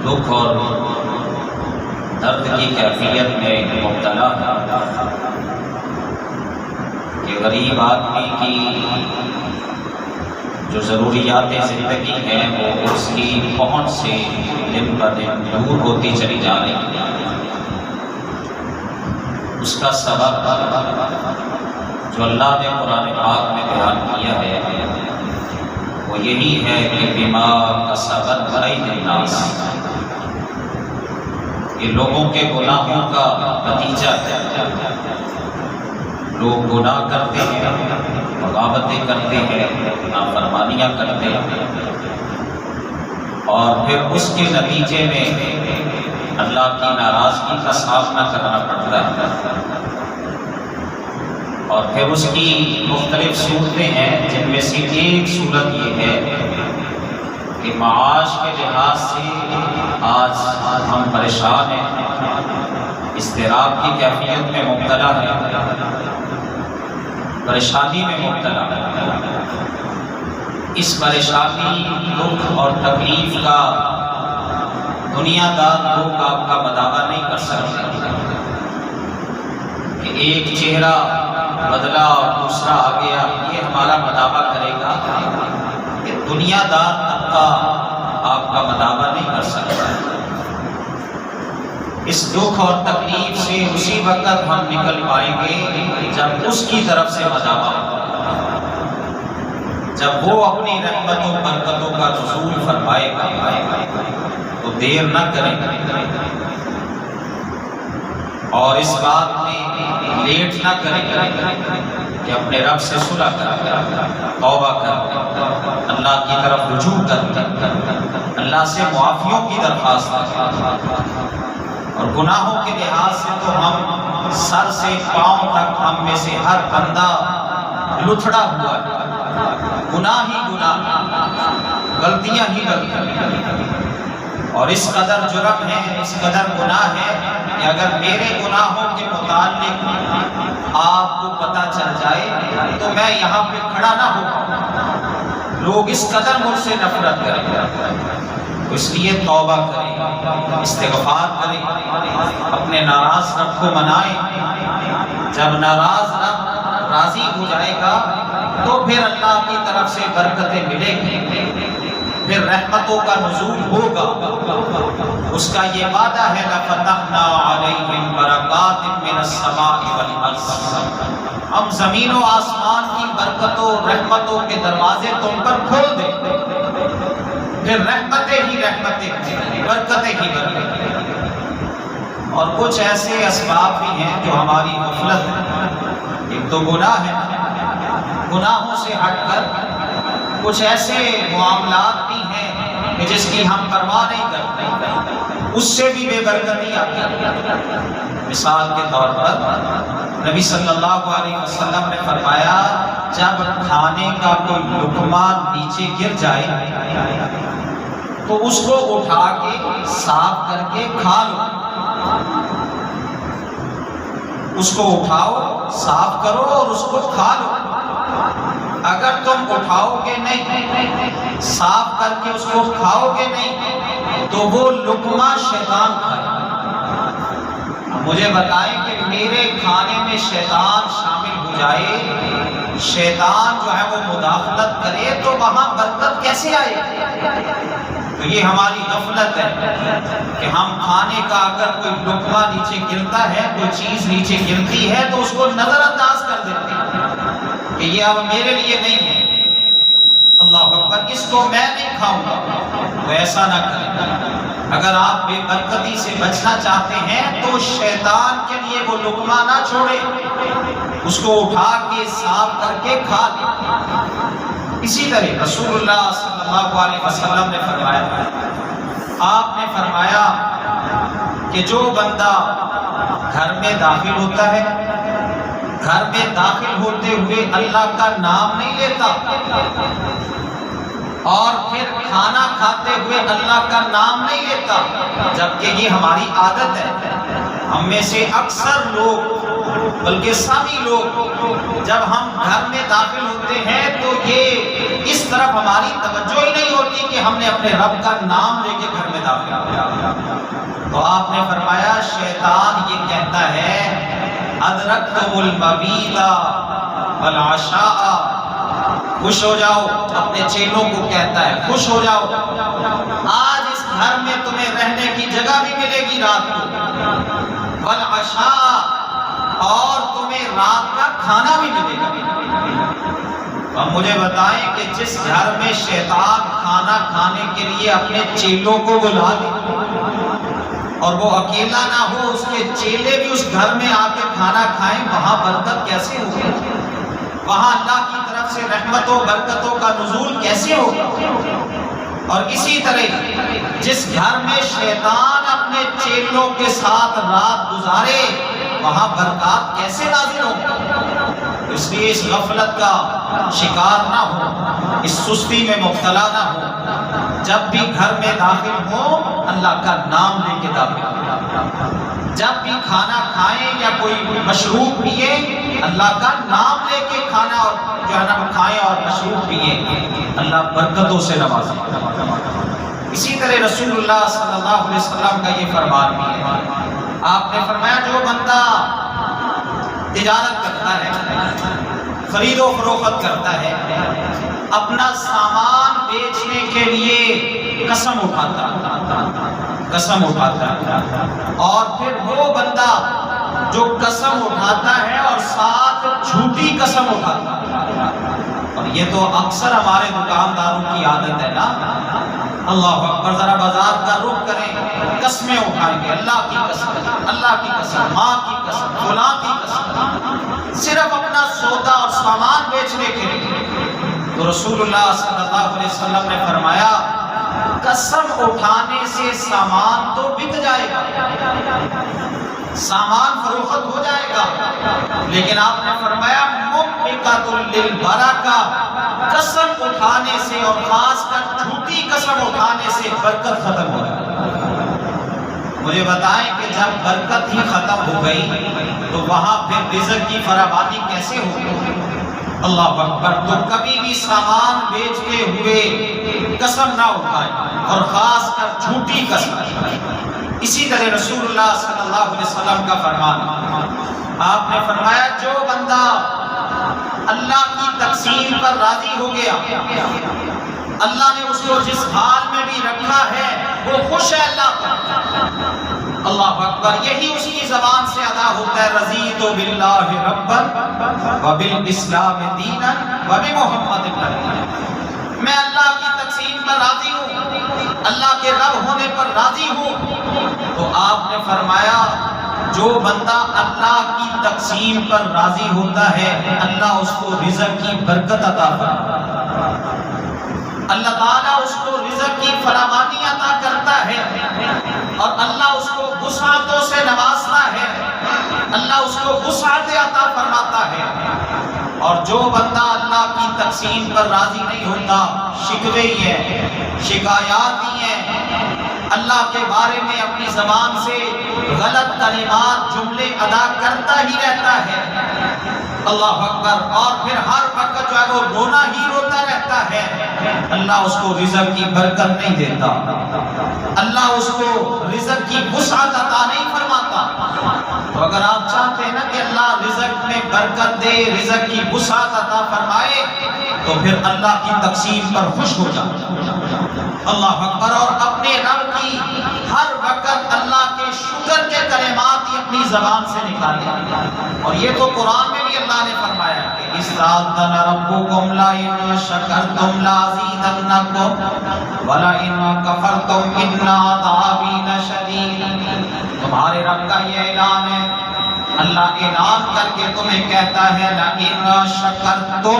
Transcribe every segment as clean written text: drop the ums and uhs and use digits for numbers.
دکھ اور درد کی کیفیت میں مبتلا ہے کہ غریب آدمی کی جو ضروریات زندگی ہیں وہ اس کی پہنچ سے دن بہ دن دور ہوتی چلی جا رہی ہے۔ اس کا سبب جو اللہ نے قرآن پاک میں بیان کیا ہے وہ یہی ہے کہ بما کسبت ایدی الناس، یہ لوگوں کے گناہوں کا نتیجہ ہے۔ لوگ گناہ کرتے ہیں، بغاوتیں کرتے ہیں، نافرمانیاں کرتے ہیں، اور پھر اس کے نتیجے میں اللہ کی ناراضگی کا سامنا کرنا پڑتا ہے۔ اور پھر اس کی مختلف صورتیں ہیں، جن میں سے ایک صورت یہ ہے کہ معاش کے لحاظ سے آج ہم پریشان ہیں، اضطراب کی کیفیت میں مبتلا ہے، پریشانی میں مبتلا ہے۔ اس پریشانی، دکھ اور تکلیف کا دنیا دار لوگ آپ کا مداوع نہیں کر سکتے کہ ایک چہرہ بدلا اور دوسرا آ گیا، یہ ہمارا مداوع کرے گا کہ دنیا دار طبقہ آپ کا مداوع نہیں کر سکتا۔ اس دکھ اور تکلیف سے اسی وقت ہم نکل پائیں گے جب اس کی طرف سے مداوع ہوگا، جب وہ اپنی رحمتوں برکتوں کا نزول فرمائے گا تو دیر نہ کریں اور اس بات میں لیٹ نہ کریں کہ اپنے رب سے صلح کر، توبہ کر، اللہ کی طرف رجوع کر، اللہ سے معافیوں کی درخواست کر۔ اور گناہوں کے لحاظ سے تو ہم سر سے پاؤں تک ہم میں سے ہر بندہ لتھڑا ہوا ہے، گناہ ہی گناہ، غلطیاں ہی غلطیاں، اور اس قدر جرم ہے، اس قدر گناہ ہے کہ اگر میرے گناہوں کے متعلق آپ کو پتہ چل جائے تو میں یہاں پہ کھڑا نہ ہو پاؤں، لوگ اس قدر مجھ سے نفرت کریں گے۔ اس لیے توبہ کریں، استغفار کریں، اپنے ناراض رب کو منائیں۔ جب ناراض رب راضی ہو جائے گا تو پھر اللہ کی طرف سے برکتیں ملیں گی، پھر رحمتوں کا نزول ہوگا۔ اس کا یہ وعدہ ہے لَفَتَحْنَا عَلَيْهِمْ بَرَكَاتٍ مِّنَ السَّمَاءِ وَالْأَرْضِ، ہم زمین و آسمان کی برکتوں رحمتوں کے دروازے تم پر کھول دیں، پھر رحمتیں ہی رحمتیں، برکتیں ہی برکتیں۔ اور کچھ ایسے اسباب بھی ہیں جو ہماری غفلت ہے۔ ایک تو گناہ ہے، گناہوں سے ہٹ کر کچھ ایسے معاملات بھی ہیں کہ جس کی ہم پرواہ نہیں کرتے، اس سے بھی بے برکتی آتی ہے۔ مثال کے طور پر نبی صلی اللہ علیہ وسلم نے فرمایا جب کھانے کا کوئی لقمہ نیچے گر جائے تو اس کو اٹھا کے صاف کر کے کھا لو، اس کو اٹھاؤ، صاف کرو اور اس کو کھا لو۔ اگر تم اٹھاؤ گے نہیں، صاف کر کے اس کو کھاؤ گے نہیں تو وہ لقمہ شیطان کھائے۔ مجھے بتائیں کہ میرے کھانے میں شیطان شامل ہو جائے، شیطان جو ہے وہ مداخلت کرے تو وہاں برکت کیسے آئے؟ تو یہ ہماری غفلت ہے کہ ہم کھانے کا اگر کوئی لقمہ نیچے گرتا ہے، کوئی چیز نیچے گرتی ہے تو اس کو نظر انداز کر دیتے ہیں کہ یہ اب میرے لیے نہیں ہے، اللہ اکبر، اس کو میں نہیں کھاؤں گا۔ تو ایسا نہ کریں۔ اگر آپ بے برکتی سے بچنا چاہتے ہیں تو شیطان کے لیے وہ لقمہ نہ چھوڑے، اس کو اٹھا کے صاف کر کے کھا لیں۔ اسی طرح رسول اللہ صلی اللہ علیہ وسلم نے فرمایا، آپ نے فرمایا کہ جو بندہ گھر میں داخل ہوتا ہے، گھر میں داخل ہوتے ہوئے اللہ کا نام نہیں لیتا اور پھر کھانا کھاتے ہوئے اللہ کا نام نہیں لیتا، جبکہ یہ ہماری عادت ہے۔ ہم میں سے اکثر لوگ، بلکہ سبھی لوگ جب ہم گھر میں داخل ہوتے ہیں تو یہ اس طرف ہماری توجہ ہی نہیں ہوتی کہ ہم نے اپنے رب کا نام لے کے گھر میں داخل ہوا۔ تو آپ نے فرمایا شیطان یہ کہتا ہے ادرکتم المبیت والعشاء، خوش ہو جاؤ، اپنے چیلوں کو کہتا ہے خوش ہو جاؤ، آج اس گھر میں تمہیں رہنے کی جگہ بھی ملے گی رات کو، والعشاء، اور تمہیں رات کا کھانا بھی ملے گا۔ اب مجھے بتائیں کہ جس گھر میں شیطان کھانا کھانے کے لیے اپنے چیلوں کو بلا لے اور وہ اکیلا نہ ہو، اس کے چیلے بھی اس گھر میں آ کے کھانا کھائیں، وہاں برکت کیسے ہوگی؟ وہاں اللہ کی طرف سے رحمت و برکتوں کا نزول کیسے ہوگا؟ اور اسی طرح جس گھر میں شیطان اپنے چیلوں کے ساتھ رات گزارے، وہاں برکات کیسے نازل ہو؟ اس لیے اس غفلت کا شکار نہ ہو، اس سستی میں مبتلا نہ ہو، جب بھی گھر میں داخل ہو اللہ کا نام لے کے داخل ہو، جب بھی کھانا کھائیں یا کوئی مشروب پیے اللہ کا نام لے کے کھانا اور جو ہے نا کھائیں اور مشروب پیے، اللہ برکتوں سے نوازے۔ اسی طرح رسول اللہ صلی اللہ علیہ وسلم کا یہ فرمان بھی ہے، آپ نے فرمایا جو بندہ تجارت کرتا ہے، خرید و فروخت کرتا ہے، اپنا سامان بیچنے کے لیے قسم اٹھاتا ہے، اور پھر وہ بندہ جو قسم اٹھاتا ہے اور ساتھ جھوٹی قسم اٹھاتا ہے، اور یہ تو اکثر ہمارے دکانداروں کی عادت ہے نا، اللہ اکبر، ذرا بازار کا رخ کریں، قسمیں اٹھائیں گے، اللہ کی قسم، اللہ کی قسم، ماں کی قسم، فلاں کی قسم، صرف اپنا سودا اور سامان بیچنے کے لیے۔ تو رسول اللہ صلی اللہ علیہ وسلم نے فرمایا قسم اٹھانے سے سامان تو بک جائے گا، سامان فروخت ہو جائے گا، لیکن آپ نے فرمایا ممحقۃ للبرکہ، قسم اٹھانے سے اور خاص کر جھوٹی قسم اٹھانے سے برکت ختم ہو جائے گا۔ مجھے بتائیں کہ جب برکت ہی ختم ہو گئی تو وہاں پھر رزق کی فراوانی کیسے ہوگی؟ اللہ اکبر۔ تو کبھی بھی سامان بیچتے ہوئے قسم نہ اٹھائیں، اور خاص کر جھوٹی قسم۔ اسی طرح رسول اللہ صلی اللہ علیہ وسلم کا فرمان، آپ نے فرمایا جو بندہ اللہ کی تقسیم پر راضی ہو گیا، اللہ نے اس کو جس حال میں بھی رکھا ہے وہ خوش ہے اللہ پر، اللہ اکبر، یہی اس کی زبان سے ادا ہوتا ہے رضیت باللہ ربا وبالاسلام دینا وبمحمد نبیا۔ میں اللہ کی تقسیم پر راضی ہوں، اللہ کے رب ہونے پر راضی ہوں۔ تو آپ نے فرمایا جو بندہ اللہ کی تقسیم پر راضی ہوتا ہے اللہ اس کو رزق کی برکت عطا فرماتا ہے، اللہ تعالیٰ اس کو رزق کی فراوانی عطا کرتا ہے، اور اللہ اس کو وسعتوں سے نوازتا ہے، اللہ اس کو وسعت عطا فرماتا ہے۔ اور جو بندہ اللہ کی تقسیم پر راضی نہیں ہوتا، شکوے ہی ہیں، شکایات ہی ہیں، اللہ کے بارے میں اپنی زبان سے غلط کلمات جملے ادا کرتا ہی رہتا ہے، اللہ اکبر، اور پھر ہر وقت جو ہے وہ رونا ہی روتا رہتا ہے، اللہ اس کو رزق کی برکت نہیں دیتا، اللہ اس کو رزق کی وسعت عطا نہیں فرماتا۔ تو اگر آپ چاہتے ہیں نا کہ اللہ رزق میں برکت دے، رزق کی وسعت عطا فرمائے، تو پھر اللہ کی تقسیم پر خوش ہو جائے، اللہ اکبر، اور اپنے رب کی ہر وقت اللہ کے شکر کے کلمات ہی اپنی زبان سے نکالیں۔ اور یہ تو قرآن میں بھی اللہ نے فرمایا کہ استعاذن ربکم لئن شکرتم لازیدنکم ولئن کفرتم ان عذابی لشدید۔ تمہارے رب کا یہ اعلان ہے، اللہ اعلان کر کے تمہیں کہتا ہے لئن شکرتم،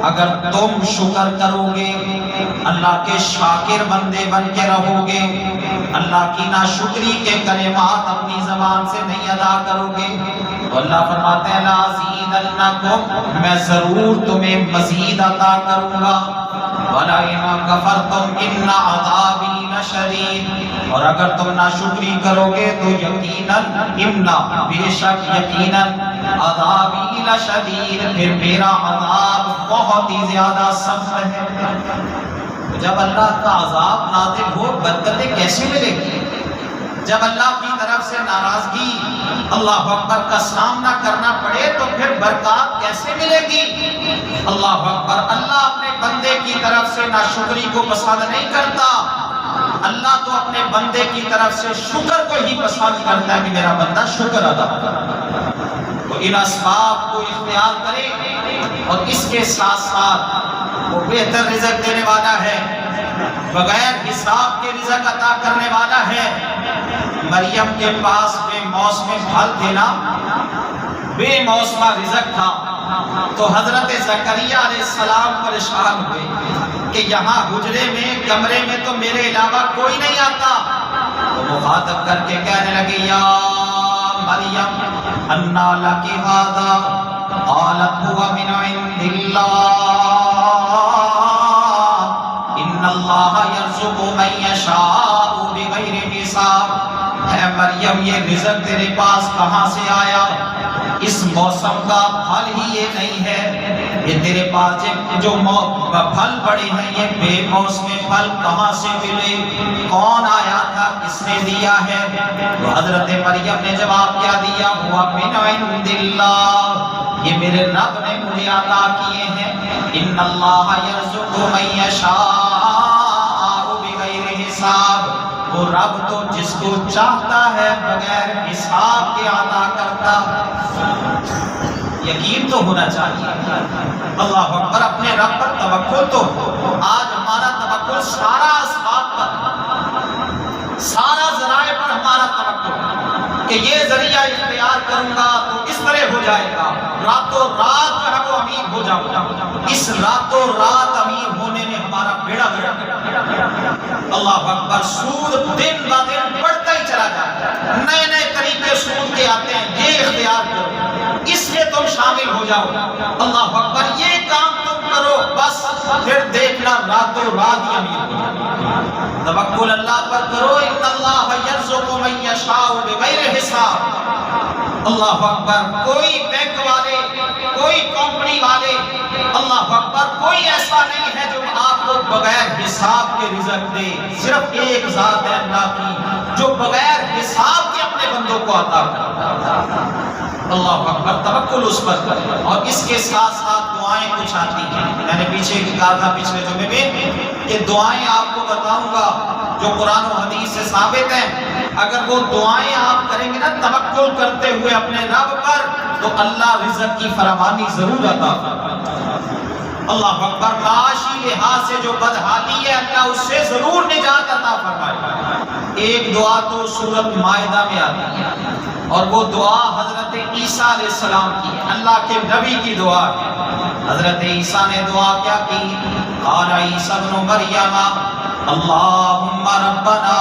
اگر تم شکر کرو گے، اللہ کے شاکر بندے بن کے رہو گے، اللہ کی ناشکری کے کلمات اپنی زبان سے نہیں ادا کرو گے، تو اللہ فرماتے ہیں لازیدنکم، میں ضرور تمہیں مزید عطا کروں گا، وَلَئِن كَفَرْتُمْ إِنَّ عَذَابِي لَشَدِيدٌ، اور اگر تم ناشکری کرو گے تو یقیناً بے شک یقیناً عذابی لشدید، پھر میرا عذاب بہت ہی زیادہ سخت ہے۔ جب اللہ کا عذاب نازل ہو برکتیں کیسے ملے گی؟ جب اللہ کی طرف سے ناراضگی اللہ اکبر کا سامنا کرنا پڑے تو پھر برکات کیسے ملے گی؟ اللہ اکبر۔ اللہ اپنے بندے کی طرف سے ناشکری کو پسند نہیں کرتا، اللہ تو اپنے بندے کی طرف سے شکر کو ہی پسند کرتا ہے کہ میرا بندہ شکر ادا کرے، تو ان اسباب کو اختیار کرے اور اس کے ساتھ ساتھ وہ بہتر رزق دینے والا ہے، بغیر حساب کے رزق عطا کرنے والا ہے۔ مریم کے پاس بے موسم پھل تھے نا، بے موسم رزق تھا، تو حضرت زکریا علیہ السلام پریشان ہوئے کہ یہاں حجرے میں کمرے میں تو میرے علاوہ کوئی نہیں آتا، تو مخاطب کر کے کہنے لگے یا مریم انا لکی ھذا قالت هو من عند اللہ ان اللہ یرزق من یشاء بغیر حساب۔ اے مریم یہ رزق تیرے پاس کہاں سے آیا؟ اس موسم کا پھل ہی یہ نہیں ہے، یہ تیرے پاس جو پھل پڑے ہیں یہ بے موسم پھل کہاں سے ملے؟ کون آیا تھا؟ کس نے دیا ہے؟ تو حضرت مریم نے جواب کیا دیا؟ ہوا من عند اللہ، یہ میرے رب نے مجھے عطا کیے ہیں۔ ان اللہ یرزق من یشاء بغیر حساب، وہ رب تو جس کو چاہتا ہے بغیر حساب کے عطا کرتا۔ یقین تو ہونا چاہیے، اللہ اکبر، اپنے رب پر توکل تو ہو۔ آج ہمارا توکل سارا اسباب پر، سارا ذرائع پر ہمارا توکل کہ یہ ذریعہ اختیار کروں گا تو اس طرح ہو جائے گا، راتوں رات جو ہے وہ امیر ہو جاؤں گا۔ اس راتوں رات امیر ہونے میں ہمارا بیڑا گرک اللہ اکبر۔ سود دن با دن بڑھتا ہی چلا جاتا ہے، نئے نئے طریقے سود کے آتے ہیں، یہ اختیار کرو، اس میں تم شامل ہو جاؤ، اللہ اکبر، یہ کام تم کرو، بس پھر دیکھنا راتوں رات ہی امیر ہو جاؤ۔ توکل اللہ پر کرو، ان اللہ یرزق من یشاء بغیر حساب۔ اللہ اکبر، کوئی بینک والے، کوئی کمپنی والے، اللہ اکبر، کوئی ایسا نہیں ہے جو آپ کو بغیر حساب کے رزق دے۔ صرف ایک ذات ہے اللہ کی جو بغیر حساب کے اپنے بندوں کو عطا کرتا ہے۔ اللہ اکبر، توکل اس پر کرے۔ اور اس کے ساتھ ساتھ دعائیں کچھ آتی ہیں، میں نے پیچھے کہا تھا پچھلے جمعے میں کہ دعائیں آپ کو بتاؤں گا جو قرآن و حدیث سے ثابت ہیں، اگر وہ دعائیں آپ کریں گے نا توکل کرتے ہوئے اپنے رب پر، تو اللہ رزق کی فراوانی ضرور عطا فرمائے۔ اللہ اکبر، معاشی لحاظ سے جو بدحالی ہے اللہ اس سے ضرور نجات عطا فرمائے۔ ایک دعا تو سورۃ مائدہ میں آتی ہے، اور وہ دعا حضرت عیسیٰ علیہ السلام کی، اللہ کے نبی کی دعا ہے۔ حضرت عیسیٰ نے دعا کیا کی؟ قال عیسیٰ ابن مریم اللہم ربنا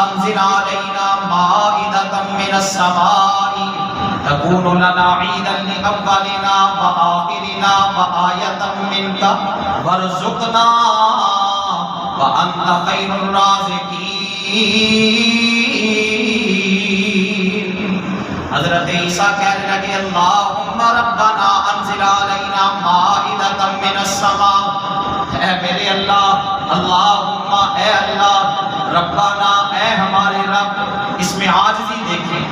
انزل علینا مائدۃ من السماء تکون لنا عیدا لأولنا وآخرنا وآیۃ منک وارزقنا وانت خیر الرازقین۔ حضرت عیسیٰ کہنے لگے اللہم ربنا انزل علینا مائدۃ من السماء، اے میرے اللہ، اللہم، اے اللہ، ربنا، اے ہمارے رب۔ اس میں عاجزی دیکھیں،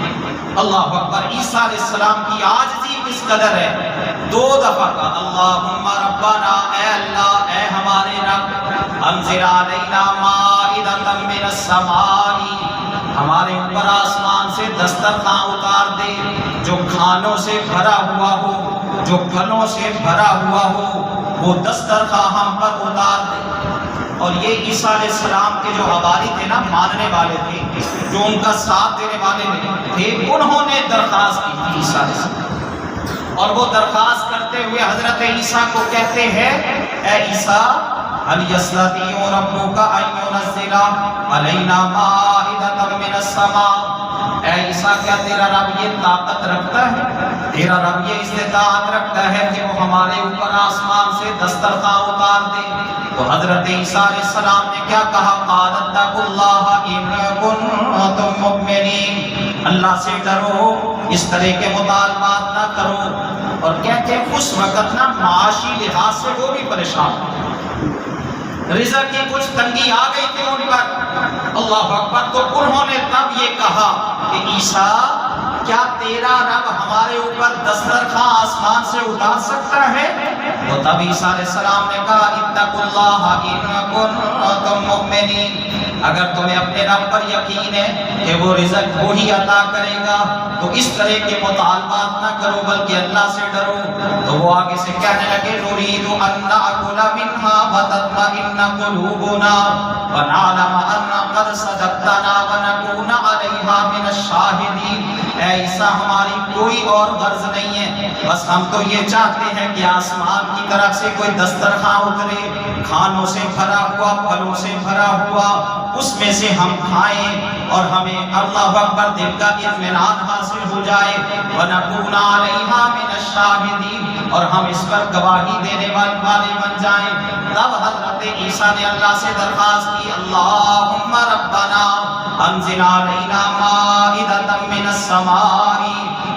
اللہ اکبر، عیسیٰ علیہ السلام کی عاجزی کس قدر ہے۔ دو دفعہ کا اللہم ربنا، اے اللہ، اے ہمارے رب، انزل علینا مائدۃ من السماء، ہمارے اوپر آسمان سے دسترخوان اتار دے جو کھانوں سے بھرا ہوا ہو، جو پھلوں سے بھرا ہوا ہو، وہ دسترخوان ہم پر اتار دے۔ اور یہ عیسیٰ علیہ السلام کے جو حواری تھے نا، ماننے والے تھے، جو ان کا ساتھ دینے والے تھے، انہوں نے درخواست کی تھی عیسیٰ علیہ السلام، اور وہ درخواست کرتے ہوئے حضرت عیسیٰ کو کہتے ہیں اے عیسیٰ هل يستطيع ربك ان ينزل علينا مائدة من السماء، اے عیسیٰ کیا تیرا رب یہ طاقت رکھتا ہے تیرا رب یہ استطاعت رکھتا ہے کہ وہ ہمارے اوپر آسمان سے دسترخواں اتار دے. تو حضرت عیسیٰ علیہ السلام نے کیا کہا؟ قال اتقوا اللہ ان کنتم مؤمنین. اللہ سے ڈرو، اس طرح کے مطالبات نہ کرو. اور کہتے ہیں اس وقت نا معاشی لحاظ سے وہ بھی پریشان، رزق کی کچھ تنگی آ گئی تھی ان پر. اللہ اکبر. تو انہوں نے تب یہ کہا کہ عیسیٰ کیا تیرا رب ہمارے اوپر دسترخواں آسمان سے اتار سکتا ہے؟ تو تب عیسیٰ علیہ السلام نے کہا اتقوا اللہ ان کنتم مؤمنین. اگر تمہیں اپنے رب پر یقین ہے کہ وہ رزق وہی عطا کرے گا تو اس طرح کے مطالبات نہ کرو بلکہ اللہ سے ڈرو. تو وہ آگے سے کہنے لگے نرید ان نأکل منها وتطمئن قلوبنا ونعلم ان قد صدقتنا ونكون عليها من الشاهدين. اے عیسیٰ ہماری کوئی اور غرض نہیں ہے، بس ہم تو یہ چاہتے ہیں کہ آسمان کی طرف سے کوئی دسترخواں اترے، کھانوں سے بھرا ہوا، پھلوں سے بھرا ہوا، اس میں سے ہم کھائیں اور ہمیں اللہ اکبر دل کا اطمینان حاصل ہو جائے. وَنَكُونَ عَلَيْهَا مِنَ الشَّاهِدِينَ. اور ہم اس پر گواہی دینے والے بن جائیں. تب حضرت عیسیٰ نے اللہ سے درخواست کی اللہم ربنا انزل علینا مائدۃ من السماء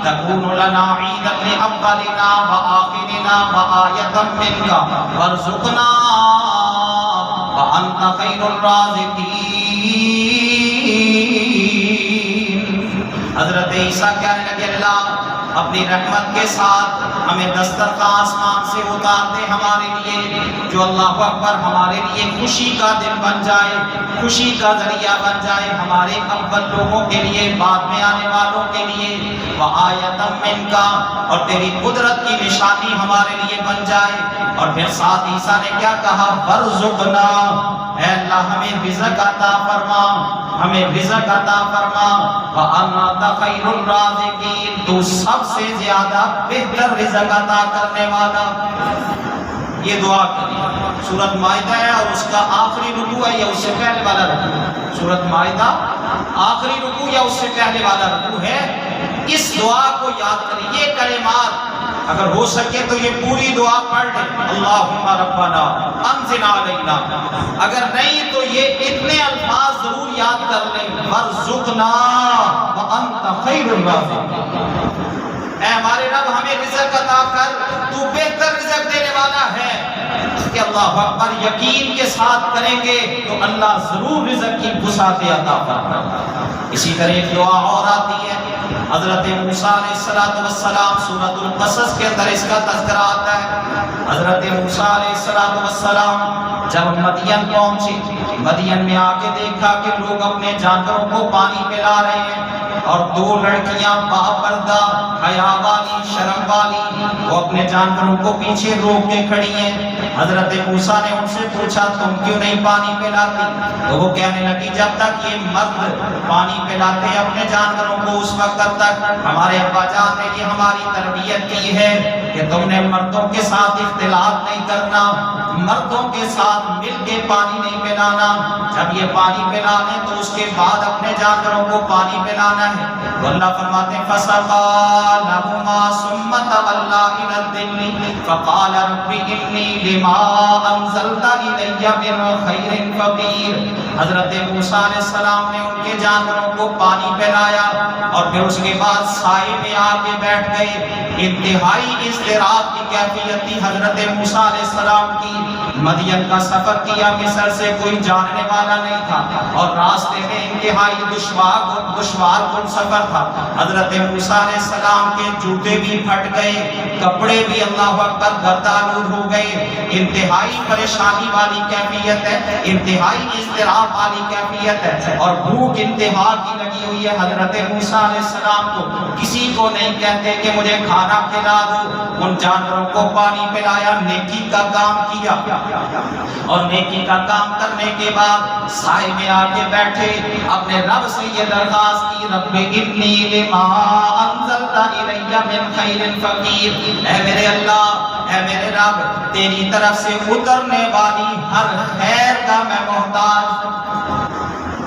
تکون لنا عیدا لأولنا وآخرنا وآیۃ منک وارزقنا وانت خیر الرازقین. حضرت عیسیٰ کہنے لگے اللہ اپنی رحمت کے ساتھ ہمیں دسترخواں آسمان سے اتار دے ہمارے لیے، جو اللہ اکبر ہمارے لیے خوشی کا دن بن جائے، خوشی کا ذریعہ بن جائے ہمارے اول لوگوں کے لیے، بعد میں آنے والوں کے لیے. وآیۃ منک. اور تیری قدرت کی نشانی ہمارے لیے بن جائے. اور پھر ساتھ عیسیٰ نے کیا کہا؟ وارزقنا. اے اللہ ہمیں رزق عطا فرما، ہمیں رزق عطا فرما. وانت خیر الرازقین. تو سب سے زیادہ بہتر رزق عطا کرنے والا. یہ دعا کری. سورۃ مائدہ ہے اور اس کا آخری رکوع ہے یا اس سے پہلے والا رکوع؟ سورۃ مائدہ آخری رکوع یا اس سے پہلے والا رکوع ہے. اس دعا کو یاد کریں. یہ کلمات اگر ہو سکے تو یہ پوری دعا پڑھ لیں. اللہم ربنا انزل علینا. اگر نہیں تو یہ اتنے الفاظ ضرور یاد کر لیں. وارزقنا وانت خیر الرازقین. اے ہمارے رب ہمیں رزق عطا کر، تو بہتر رزق دینے والا ہے. کہ اللہ اکبر یقین کے ساتھ کریں گے تو اللہ ضرور رزق کی وسعت عطا فرمائے گا. اسی طرح ایک دعا اور آتی ہے حضرت موسیٰ علیہ السلام سورۃ القصص کے اندر اس کا تذکرہ آتا ہے. حضرت موسیٰ علیہ السلام جب مدین پہنچے، مدین میں آ کے دیکھا کہ لوگ اپنے جانوروں کو پانی پلا رہے ہیں اور دو لڑکیاں باپردہ حیا والی، شرم والی، وہ اپنے جانوروں کو پیچھے روک کے کھڑی ہیں. حضرت موسیٰ نے ان سے پوچھا تم کیوں نہیں پانی پلاتی؟ تو وہ کہنے لگی جب تک یہ مرد پانی پلاتے اپنے جانوروں کو اس وقت تک ہمارے ابا جان نے یہ ہماری تربیت کی ہے کہ تم نے مردوں کے ساتھ اختلاط نہیں کرنا، مردوں کے ساتھ مل کے پانی نہیں پلانا. جب یہ پانی پلا لیں تو اس کے بعد اپنے جانوروں کو پانی پلانا ہے. تو اللہ فرماتے ہیں فَسَقَىٰ لَهُمَا ثُمَّ تَوَلَّىٰ إِلَى الظِّلِّ فَقَالَ رَبِّ إِنِّي لِمَا أَنزَلْتَ إِلَيَّ مِنْ خَيْرٍ فَقِيرٌ. حضرت موسیٰ علیہ السلام نے ان کے جانوروں کو پانی پلایا اور پھر اس کے بعد سائے میں آ کے بیٹھ گئے. انتہائی اضطراب کی کیفیت تھی حضرت موسیٰ علیہ السلام کی. مدین کا سفر کیا، مصر سے کوئی جاننے والا نہیں تھا اور راستے میں انتہائی دشوار کن سفر تھا. حضرت موسیٰ علیہ السلام کے جوتے بھی پھٹ گئے، کپڑے بھی اللہ اکبر گردآلود ہو گئے. انتہائی پریشانی والی کیفیت ہے، انتہائی اضطراب والی کیفیت ہے اور بھوک انتہا کی لگی ہوئی ہے. حضرت موسیٰ علیہ السلام کو کسی کو نہیں کہتے کہ مجھے کھانا کھلا دو. ان جانوروں کو پانی پلایا، نیکی کا کام کیا اور نیکی کا کام کرنے کے بعد سائے میں آ کے بیٹھے، اپنے رب سے یہ درخواست کی رب انی لما انزلت الی من خیر فقیر. اے میرے اللہ، اے میرے رب، تیری طرف سے اترنے والی ہر خیر کا میں محتاج ہوں.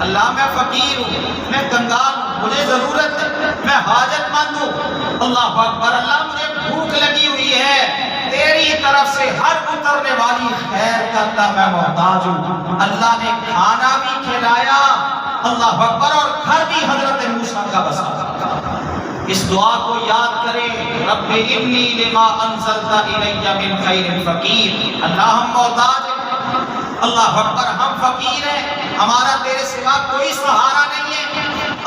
اللہ میں فقیر ہوں، میں کنگال ہوں، مجھے ضرورت ہے، میں حاجت مند ہوں، اللہ اکبر، اللہ مجھے بھوک لگی ہوئی ہے، تیری طرف سے ہر اترنے والی خیر کا اللہ میں محتاج ہوں۔ اللہ نے کھانا بھی کھلایا، اللہ اکبر، اور گھر بھی حضرت موسیٰ کا بسا۔ اس دعا کو یاد کریں، رب انی لما انزلت الی من خیر فقیر، اللہ ہم محتاج ہیں، اللہ اکبر، ہم فقیر ہیں، ہمارا تیرے سوا کوئی سہارا نہیں ہے،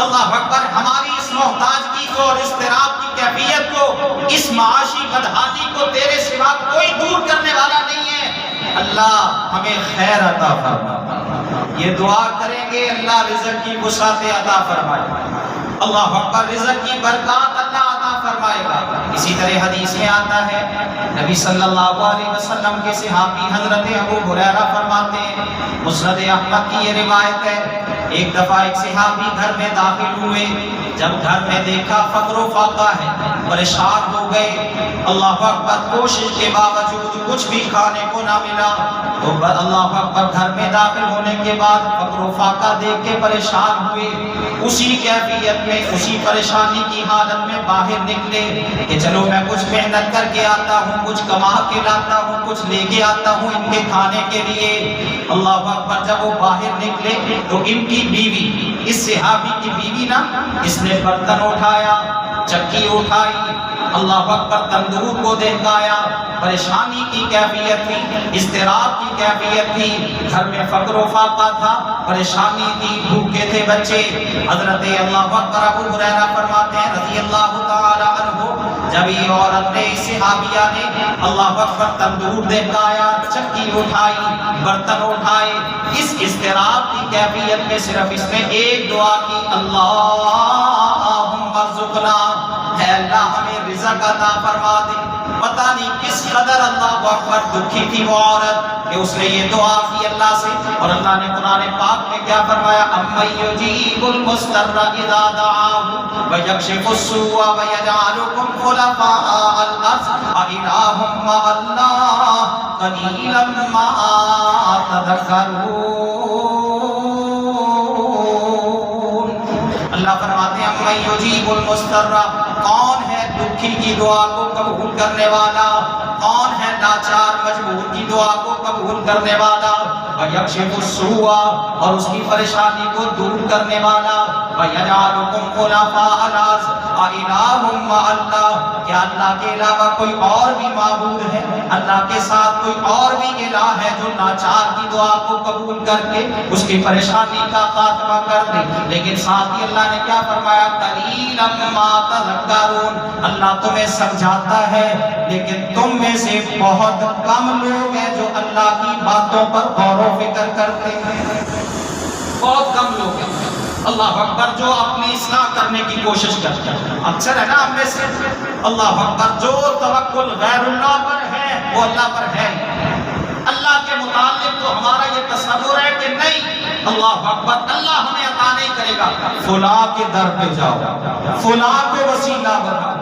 اللہ اکبر، ہماری اس محتاجگی کو اور اضطراب کی کیفیت کو، اس معاشی بدحالی کو تیرے سوا کوئی دور کرنے والا نہیں ہے، اللہ ہمیں خیر عطا فرما۔ یہ دعا کریں گے اللہ رزق کی وسعت عطا فرمائے، اللہ اکبر، رزق کی برکات اللہ عطا فرمائے گا۔ اسی طرح حدیث میں آتا ہے، نبی صلی اللہ علیہ وسلم کے صحابی حضرت ابو ہریرہ فرماتے ہیں، مسند احمد کی یہ روایت ہے، ایک دفعہ ایک صحابی گھر میں داخل ہوئے، جب گھر میں دیکھا فقر و فاقہ ہے، پریشان ہو گئے، اللہ اکبر، کوشش کے باوجود کچھ بھی کھانے کو نہ ملا، تو اللہ اکبر، گھر میں داخل ہونے کے بعد فقر و فاقہ دیکھ کے پریشان ہوئے، اسی کیفیت میں، اسی پریشانی کی حالت میں باہر نکلے کہ چلو میں کچھ محنت کر کے آتا ہوں، کچھ کما کے لاتا ہوں، کچھ لے کے آتا ہوں ان کے کھانے کے لیے، اللہ اکبر۔ جب وہ باہر نکلے تو ان کی بیوی، اس صحابی کی بیوی نا، اس نے برتن اٹھایا، چکی اٹھائی، اللہ اکبر، تندور کو دہکایا، پریشانی کی کیفیت تھی، اضطراب کی کیفیت تھی، گھر میں فقر و فاقہ تھا، پریشانی تھی، بھوکے تھے بچے۔ حضرت اللہ اکبر ابو ہریرہ فرماتے ہیں رضی اللہ تعالی عنہ، جب یہ عورت نے، صحابیہ نے اللہ اکبر تندور دہکایا، چکی اٹھائی، برتن اٹھائے، اس اضطراب کی کیفیت میں صرف اس نے ایک دعا کی، اللہم ارزقنا، اے اللہ ہمیں رزق عطا فرما دے۔ پتہ نہیں کس قدر اللہ اکبر دکھی تھی وہ عورت کہ اس نے یہ دعا کی اللہ سے، اور اللہ نے قرآن پاک میں کیا فرمایا، اَمَّن يُجِيبُ الْمُضْطَرَّ إِذَا دَعَاهُ وَيَكْشِفُ السُّوءَ وَيَجْعَلُكُمْ خُلَفَاءَ الْأَرْضِ أَإِلَٰهٌ مَّعَ اللَّهِ قَلِيلًا مَّا تَذَكَّرُونَ۔ اللہ فرماتے ہیں اَمَّن يُجِيبُ الْمُضْطَرَّ، کون ہے دکھی کی دعا کو قبول کرنے والا، کون ہے لاچار مجبور کی دعا کو قبول کرنے والا، وَيَكْشِفُ السُّوءَ، اور اس کی پریشانی کو دور کرنے والا، وَيَجْعَلُكُمْ خُلَفَاءَ الْأَرْضِ أَإِلَٰهٌ مَّعَ اللَّهِ، کیا اللہ کے علاوہ کوئی اور بھی معبود ہے، اللہ کے ساتھ کوئی اور بھی الہ ہے جو لاچار کی دعا کو قبول کر کے اس کی پریشانی کا خاتمہ کر دے؟ لیکن ساتھ ہی اللہ نے کیا فرمایا، قَلِيلًا مَّا تَذَكَّرُونَ، اللہ تمہیں سمجھاتا ہے لیکن تم میں سے بہت کم لوگ ہیں جو اللہ کی باتوں پر غور و فکر کرتے ہیں، بہت کم لوگ ہیں، اللہ اکبر، جو اپنی اصلاح کرنے کی کوشش کرتے ہیں۔ اکثر ہے نا ہم میں سے، اللہ اکبر، جو توکل غیر اللہ پر ہے وہ اللہ پر ہے، اللہ کے متعلق تو ہمارا یہ تصور ہے کہ نہیں، اللہ اکبر، اللہ ہمیں عطا نہیں کرے گا، فلاں کے در پہ جاؤ، فلاں کو وسیلہ بناؤ،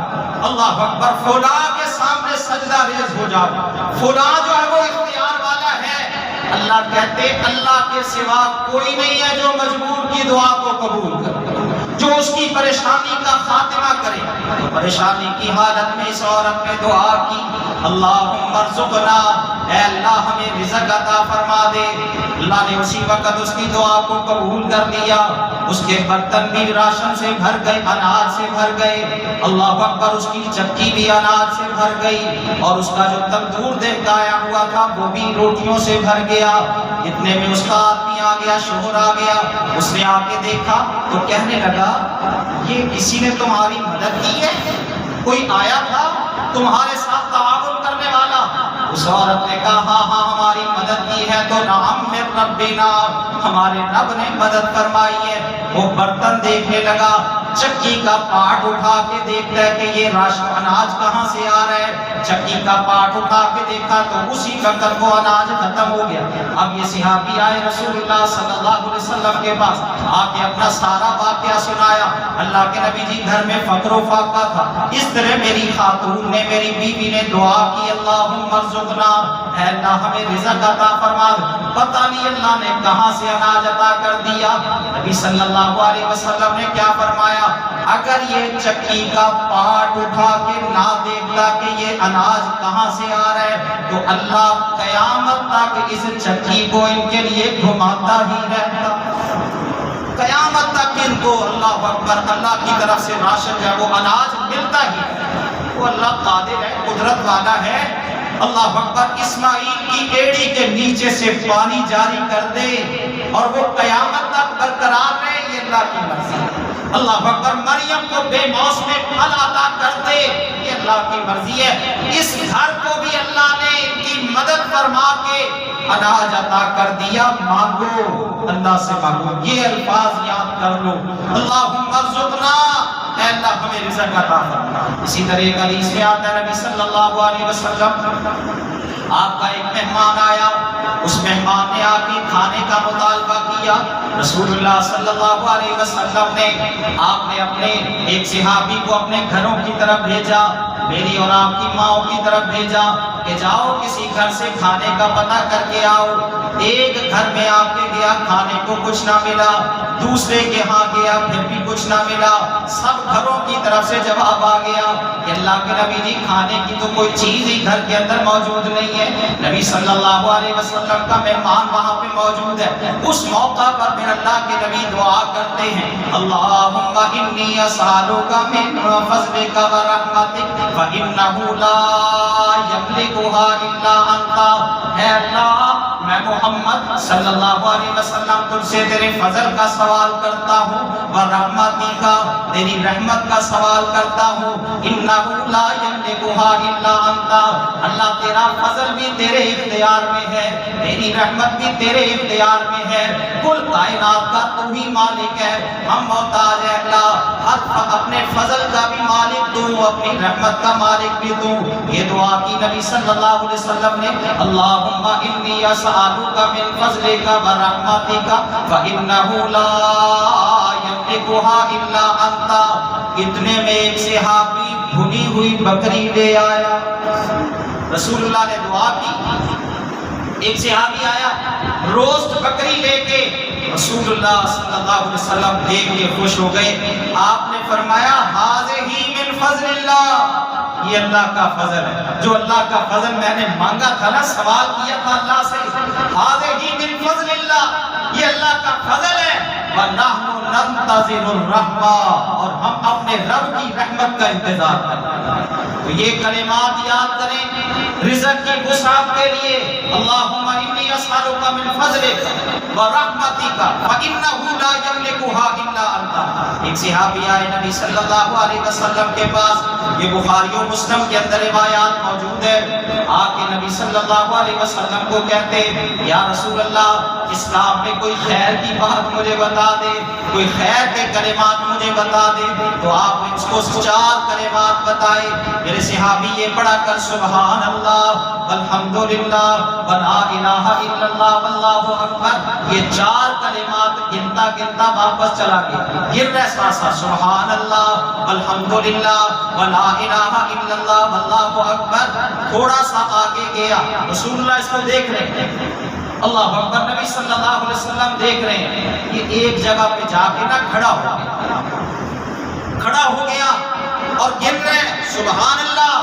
اللہ اکبر، فلاں کے سامنے سجدہ ریز ہو جاؤ، فلاں جو ہے وہ اختیار والا ہے۔ اللہ کہتے اللہ کے سوا کوئی نہیں ہے جو مجبور کی دعا کو قبول کرے، جو اس کی پریشانی کا خاتمہ کرے۔ پریشانی کی حالت میں اس عورت نے دعا کی، اللہم ارزقنا، اے اللہ ہمیں رزق عطا فرما دے۔ اللہ نے اسی وقت اس کی دعا کو قبول کر لیا، اس کے برتن بھی راشن سے بھر گئے، اناج سے بھر گئے، اللہ اکبر، اس کی چکی بھی اناج سے بھر گئی، اور اس کا جو تندور دہکایا ہوا تھا وہ بھی روٹیوں سے بھر گیا۔ اتنے میں اس کا آدمی آ گیا، شوہر آ گیا، اس نے آ کے دیکھا تو کہنے لگا، یہ کسی نے تمہاری مدد کی ہے؟ کوئی آیا تھا تمہارے ساتھ تعاون کرنے والا؟ اس عورت نے کہا، ہاں ہاں ہماری مدد کی ہے۔ تو نعم من ربنا، ہمارے رب نے مدد فرمائی ہے۔ وہ برتن دیکھنے لگا، چکی کا پاٹ اٹھا کے دیکھتا ہے کہ یہ راشن اناج کہاں سے آ رہا ہے، چکی کا پاٹ اٹھا کے دیکھا تو اسی وقت وہ اناج ختم ہو گیا۔ اب یہ صحابی آئے رسول اللہ صلی اللہ علیہ وسلم کے پاس، آ کے اپنا سارا واقعہ سنایا، اللہ کے نبی جی گھر میں فقر و فاقہ تھا، اس طرح میری خاتون نے، میری بیوی نے دعا کی، اللہم ارزقنا، اے اللہ ہمیں رزق عطا فرما۔ پتہ نہیں اللہ نے کہاں سے اناج عطا کر دیا۔ نبی نبی صلی اللہ علیہ وسلم نے کیا فرمایا؟ اگر یہ چکی کا پارٹ اٹھا کے نہ دیکھتا کہ یہ اناج کہاں سے آ رہا ہے تو اللہ قیامت تک اس چکی کو ان کے لیے گھماتا ہی رہتا، قیامت تک ان کو اللہ اکبر اللہ کی طرف سے راشن ہے وہ اناج ملتا ہی ہے۔ وہ اللہ قادر ہے، قدرت والا ہے، اللہ اکبر اسماعیل کی ایڑی کے نیچے سے پانی جاری کر دے اور وہ قیامت تک برقرار رہے، یہ اللہ کی مرضی ہے۔ اللہ اکبر مریم کو بے موسم پھل عطا کر دے، یہ اللہ کی مرضی ہے۔ اس گھر کو بھی اللہ نے ان کی مدد فرما کے اناج عطا کر دیا، مانگو اللہ سے مانگو، یہ الفاظ یاد کر لو، اللہم ارزقنا، اے اللہ ہمیں رزق عطا فرما۔ اسی طرح ایک حدیث میں آتا ہے نبی صلی اللہ علیہ وسلم آپ کا ایک مہمان آیا، اس مہمان نے آپ کی کھانے کا مطالبہ کیا، رسول اللہ صلی اللہ علیہ وسلم نے آپ نے اپنے ایک صحابی کو اپنے گھروں کی طرف بھیجا، میری اور آپ کی ماں کی طرف بھیجا کہ جاؤ کسی گھر سے کھانے کا پتہ کر کے آؤ۔ ایک گھر میں آپ کے گیا، کھانے کو کچھ نہ ملا، دوسرے کے ہاں گیا، پھر بھی کچھ نہ ملا، سب گھروں کی طرف سے جواب آ گیا کہ اللہ کے نبی جی کھانے کی تو کوئی چیز ہی گھر کے اندر موجود نہیں ہے۔ نبی صلی اللہ علیہ وسلم کا مہمان وہاں پہ موجود ہے، اس موقع پر پھر اللہ کے نبی دعا کرتے ہیں، اللہم انی اسالک من فضلک و رحمتک فانہ لا یملکها الا انت۔ اے اللہ میں محمد صلی اللہ علیہ وسلم تجھ سے تیرے فضل کا سوال کرتا ہوں، ورحمتی کا تیری رحمت کا سوال کرتا ہوں، انہ لا یملکها الا انت۔ اللہ تیرا فضل بھی تیرے اختیار میں ہے، تیری رحمت بھی تیرے اختیار میں ہے، کل کائنات کا تو ہی مالک ہے، ہم محتاج ہیں اللہ، اپنے فضل کا بھی مالک تو اپنی رحمت کا مالک بھی تو۔ یہ دعا کی نبی صلی اللہ علیہ وسلم نے، اللہم انی اسالک من فضلک و رحمتک فانہ لا یملکها الا انت۔ اتنے میں ایک صحابی بھنی ہوئی بکری لے آیا، رسول اللہ نے دعا کی، ایک صحابی آیا روسٹ بکری لے کے، رسول اللہ صلی اللہ علیہ وسلم دیکھ کے خوش ہو گئے، آپ نے فرمایا ھذہ من فضل اللہ، یہ اللہ کا فضل ہے، جو اللہ کا فضل میں نے مانگا تھا نا، سوال کیا تھا اللہ سے، ھذہ من فضل اللہ، یہ اللہ کا فضل ہے، وَنَحْنُ نَنْتَظِرُ الرَّحْمَةَ، اور ہم اپنے رب کی رحمت کا انتظار کرتے ہیں۔ تو یہ کلمات یاد کریں رزق کی وسعت کے لیے، اللہم انی اسالک من فضلک ورحمتک فانہ لا یملکها الا انت۔ ایک صحابی آئے نبی صلی اللہ علیہ وسلم کے پاس، یہ بخاری و مسلم کے اندر روایات موجود ہے، آ کے نبی صلی اللہ علیہ وسلم کو کہتے، یا رسول اللہ اسلام میں کوئی خیر کی بات مجھے بتا دے، کوئی خیر کے کلمات مجھے بتا دے، تو آپ نے اس کو 4 کلمات بتائے۔ میرے صحابی یہ پڑھا کر سبحان اللہ والحمدللہ ولا الہ الا اللہ واللہ اکبر، یہ 4 کلمات گنتا گنتا واپس چلا گیا، گر رہے ساسا سبحان اللہ والحمدللہ ولا الہ الا اللہ واللہ اکبر، تھوڑا سا آگے گیا، رسول اللہ اس کو دیکھ رہے ہیں، اللہ اکبر، نبی صلی اللہ علیہ وسلم دیکھ رہے ہیں، یہ ایک جگہ پہ جا کے نا کھڑا ہو گیا اور گر رہے سبحان اللہ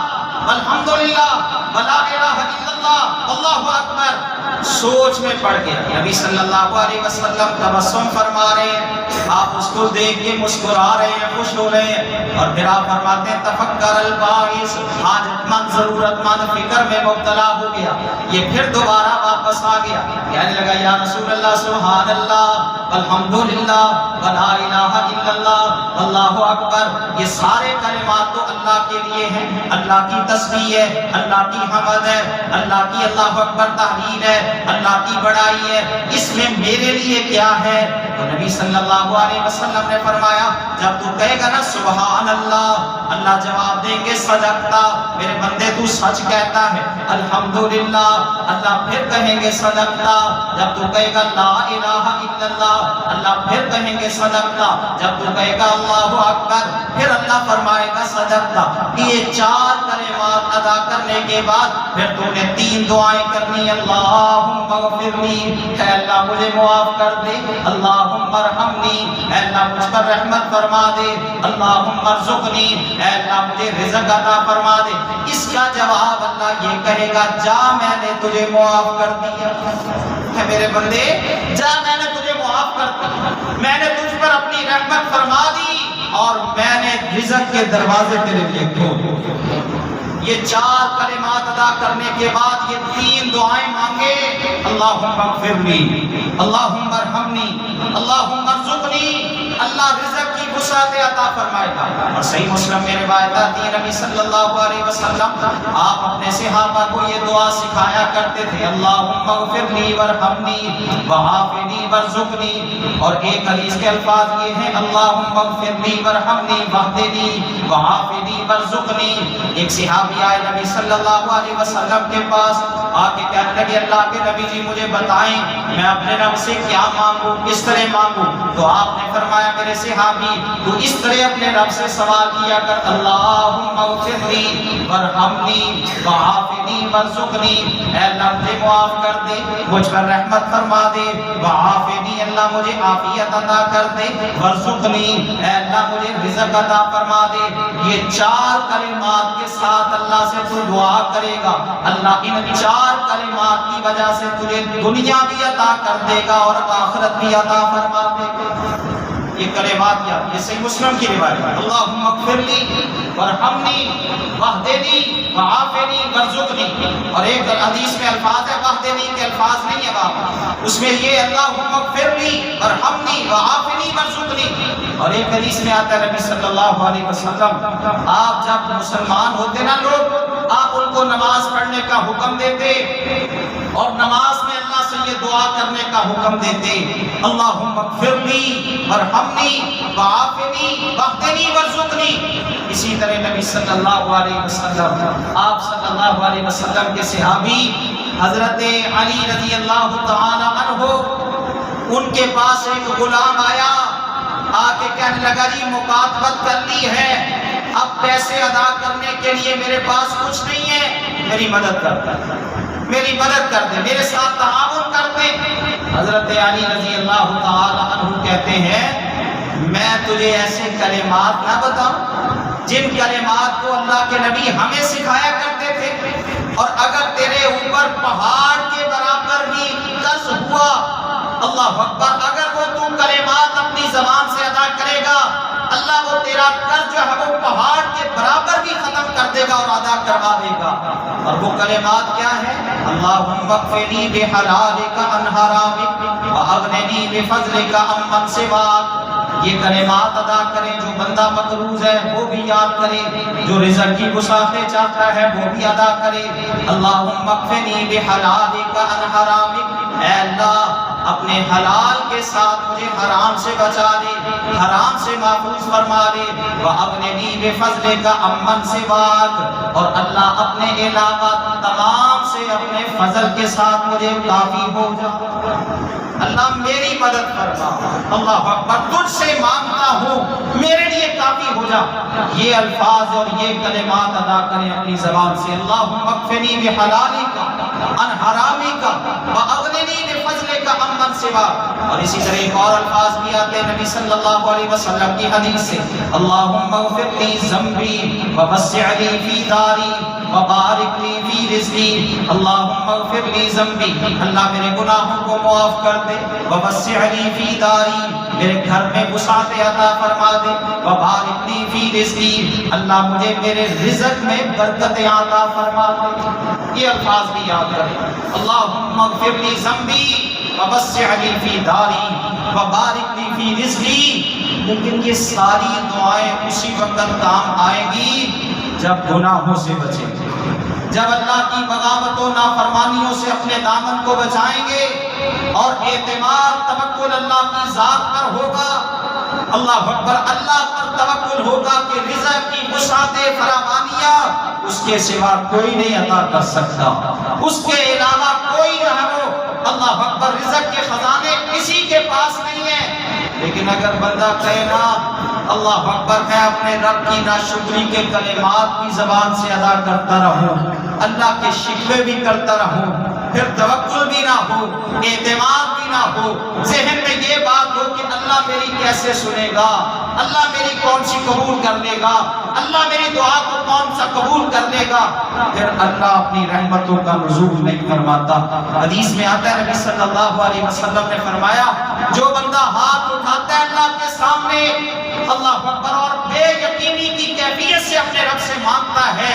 الحمدللہ ولا الہ الا اللہ اللہ اکبر، سوچ میں پڑ گیا۔ نبی صلی اللہ علیہ وسلم تبسم فرما رہے ہیں، آپ اس کو دیکھ کے مسکرا رہے ہیں، خوش ہو رہے ہیں، اور پھر آپ فرماتے ہیں تفکر الباعث، حاجت مند ضرورت مند فکر میں مبتلا ہو گیا، یہ پھر دوبارہ واپس آ گیا، کہنے لگا یا رسول اللہ سبحان اللہ الحمدللہ ولا الہ الا اللہ اللہ اکبر، یہ سارے کلمات تو اللہ کے لیے ہیں، اللہ کی تسبیح ہے، اللہ کی حمد ہے، اللہ کی اللہ اکبر تحلیل ہے، اللہ کی بڑائی ہے، اس میں میرے لیے کیا ہے؟ تو نبی صلی اللہ علیہ وسلم نے فرمایا جب تو کہے گا نا سبحان اللہ، اللہ جواب دیں گے صدقتا، میرے بندے تو سچ کہتا ہے، الحمدللہ، اللہ پھر کہیں گے صدقتا، جب تو کہے گا لا الہ الا اللہ، اللہ پھر کہیں گے صدقتا، جب تو کہے گا اللہ اکبر، پھر اللہ فرمائے گا صدقتا۔ یہ 4 کلمات ادا کرنے کے بعد پھر تو نے 3 دعائیں کرنی، اللہ اللہم اغفر لی، اے اللہ مجھے معاف کر دے، اللہم ارحمنی، اے اللہ مجھ پر رحمت فرما دے، اللہم ارزقنی، اے اللہ مجھے رزق عطا فرما دے۔ اس کا جواب اللہ یہ کہے گا جا میں نے تجھے معاف کر دیا، اے میرے بندے جا میں نے تجھے معاف کر دیا، میں نے تجھ پر اپنی رحمت فرما دی اور میں نے رزق کے دروازے تیرے لیے کھول دیے۔ یہ 4 کلمات ادا کرنے کے بعد یہ 3 دعائیں مانگے، اللہم اغفر لی، اللہم ارحمنی، اللہم ارزقنی، اللہ رزق کی وسعت عطا فرمائے گا۔ اور صحیح مسلم میں روایت آتی ہے نبی صلی اللہ علیہ وسلم آپ اپنے صحابہ کو یہ دعا سکھایا کرتے تھے، اللہم اغفر لی وارحمنی وعافنی وارزقنی، اور ایک حدیث کے الفاظ یہ ہیں اللہم اغفر لی وارحمنی واہدنی وعافنی وارزقنی۔ ایک صحابی آئے نبی صلی اللہ علیہ وسلم کے پاس، آ کے کہنے لگے اللہ کے نبی جی مجھے بتائیں میں اپنے رب سے کیا مانگوں، کس طرح مانگوں؟ تو آپ نے فرمایا میرے صحابی تو اس طرح اپنے رب سے سوال کیا کر، اللہم اغفر لی وارحمنی وعافنی وارزقنی، اے اللہ مجھے معاف کر دے، مجھ پر رحمت فرما دے، وعافنی اللہ مجھے عافیت عطا کر دے، وارزقنی اے اللہ مجھے رزق عطا فرما دے۔ یہ 4 کلمات کے ساتھ اللہ سے تو دعا کرے گا، اللہ ان 4 کلمات کی وجہ سے تجھے دنیا بھی عطا کر دے گا اور آخرت بھی عطا فرما دے گا۔ یہ کلمات یاد، یہ صحیح مسلم کی روایت ہے، اللہم اغفر لی وارحمنی واہدنی وعافنی وارزقنی، اور ایک حدیث میں الفاظ ہے واہدنی کے الفاظ نہیں ہے وہاں، اس میں یہ اللہم اغفر لی وارحمنی وعافنی وارزقنی، اور ایک حدیث میں آتا ہے نبی صلی اللہ علیہ وسلم آپ جب مسلمان ہوتے نا لوگ، آپ ان کو نماز پڑھنے کا حکم دیتے اور نماز میں اللہ سے یہ دعا کرنے کا حکم دیتے، اللہم اغفر لی وارحمنی وعافنی واہدنی وارزقنی۔ اسی طرح نبی صلی اللہ علیہ وسلم آپ صلی اللہ علیہ وسلم کے صحابی حضرت علی رضی اللہ تعالی عنہ، ان کے پاس ایک غلام آیا، آ کے کہنے لگا جی مکاتبت کرنی ہے، اب پیسے ادا کرنے کے لیے میرے پاس کچھ نہیں ہے، میری مدد کر دے، میری مدد کر دے، میرے ساتھ تعاون کر دے۔ حضرت علی رضی اللہ تعالی عنہ کہتے ہیں میں تجھے ایسے کلمات نہ بتاؤں جن کلمات کو اللہ کے نبی ہمیں سکھایا کرتے تھے، اور اگر تیرے اوپر پہاڑ کے برابر بھی قرض ہوا، اللہ اکبر، اگر وہ تو کلمات اپنی زبان سے ادا کرے گا، اللہ وہ تیرا قرض جو ہے وہ پہاڑ کے برابر بھی ختم کر دے گا اور ادا کروا دے گا۔ اور وہ کلمات کیا ہے؟ اللہم اکفنی بحلالک عن حرامک واغننی بفضلک عمن سواک۔ یہ کلمات ادا کرے، جو بندہ مقروض ہے وہ بھی یاد کرے، جو رزق کی وسعتیں چاہتا ہے وہ بھی ادا کرے۔ اللہم اکفنی بحلالک عن حرامک، اے اللہ اپنے حلال کے ساتھ مجھے حرام سے بچا لے، حرام سے محفوظ فرما لے، وَأَغْنِنِي بِفَضْلِكَ عَمَّنْ سِوَاكَ، اور اللہ اپنے علاوہ تمام سے اپنے فضل کے ساتھ مجھے کافی ہو جا، اللہ میری مدد فرما، اللہ اکبر، تجھ سے مانگتا ہوں میرے لیے کافی ہو جا۔ یہ الفاظ اور یہ کلمات ادا کریں اپنی زبان سے، اللہم اکفنی بحلالک عن حرامک واغننی بفضلک عمن سواک۔ اور اسی طرح ایک اور الفاظ بھی آتے ہیں نبی صلی اللہ علیہ وسلم کی حدیث سے، اللہم اغفر لی ذنبی ووسع لی فی داری وبارک لی فی رزقی۔ اللہم اغفر لی ذنبی، اللہ میرے گناہوں کو معاف کر دے، ووسع لی فی داری، میرے گھر میں وسعت عطا فرما دے، وبارک لی فی رزقی، اللہ مجھے میرے رزق میں برکت عطا فرما دے۔ یہ الفاظ بھی یاد کریں، اللہم اغفر لی ذنبی ووسع لی فی داری وبارک لی فی رزقی۔ لیکن یہ ساری دعائیں اسی وقت کام آئیں گی جب گناہوں سے بچیں گے، جب اللہ کی بغاوت و نافرمانیوں سے اپنے دامن کو بچائیں گے اور اعتماد توکل اللہ کی ذات پر ہوگا، اللہ اکبر، اللہ پر توکل ہوگا کہ رزق کی وسعت فراوانیاں اس کے سوا کوئی نہیں عطا کر سکتا، اس کے علاوہ کوئی جو ہے وہ اللہ اکبر رزق کے خزانے کسی کے پاس نہیں ہیں۔ لیکن اگر بندہ کہے نا اللہ اکبر، میں اپنے رب کی ناشکری کے کلمات کی زبان سے ادا کرتا رہوں، اللہ کے شکوے بھی کرتا رہوں، پھر توکل بھی نہ ہو، اعتماد بھی نہ ہو، ذہن میں یہ بات ہو کہ اللہ میری کیسے سنے گا، اللہ میری کون سی قبول کر لے گا، اللہ میری دعا کو کون سا قبول کر لے گا، پھر اللہ اپنی رحمتوں کا نزول نہیں فرماتا۔ حدیث میں آتا ہے نبی صلی اللہ علیہ وسلم نے فرمایا جو بندہ ہاتھ اٹھاتا ہے اللہ کے سامنے اللہ اکبر اور بے یقینی کی کیفیت سے اپنے رب سے مانگتا ہے،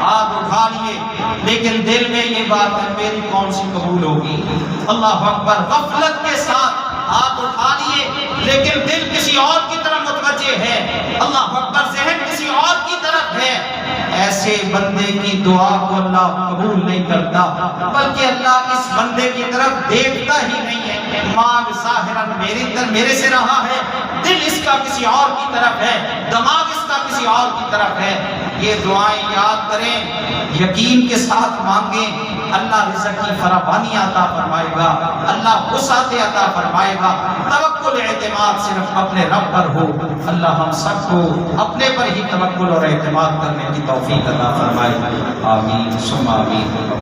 ہاتھ اٹھا لیے لیکن دل میں یہ بات ہے میری کون سی قبول ہوگی، اللہ اکبر، غفلت کے ساتھ ہاتھ اٹھا لیے لیکن دل کسی اور کی طرف متوجہ ہے، اللہ اکبر، ذہن کسی اور کی طرف ہے، ایسے بندے کی دعا کو اللہ قبول نہیں کرتا، بلکہ اللہ اس بندے کی طرف دیکھتا ہی نہیں ہے۔ مانگ ظاہراً میرے سے رہا ہے، دل اس کا کسی اور کی طرف ہے، دماغ اس کا کسی اور کی طرف ہے۔ یہ دعائیں یاد کریں، یقین کے ساتھ مانگیں، اللہ رزق کی فراوانی عطا فرمائے گا، اللہ وسعت عطا فرمائے گا۔ توکل اعتماد صرف اپنے رب پر ہو، اللہ ہم سب کو اپنے پر ہی توکل اور اعتماد کرنے کی توفیق عطا فرمائے، آمین ثم آمین۔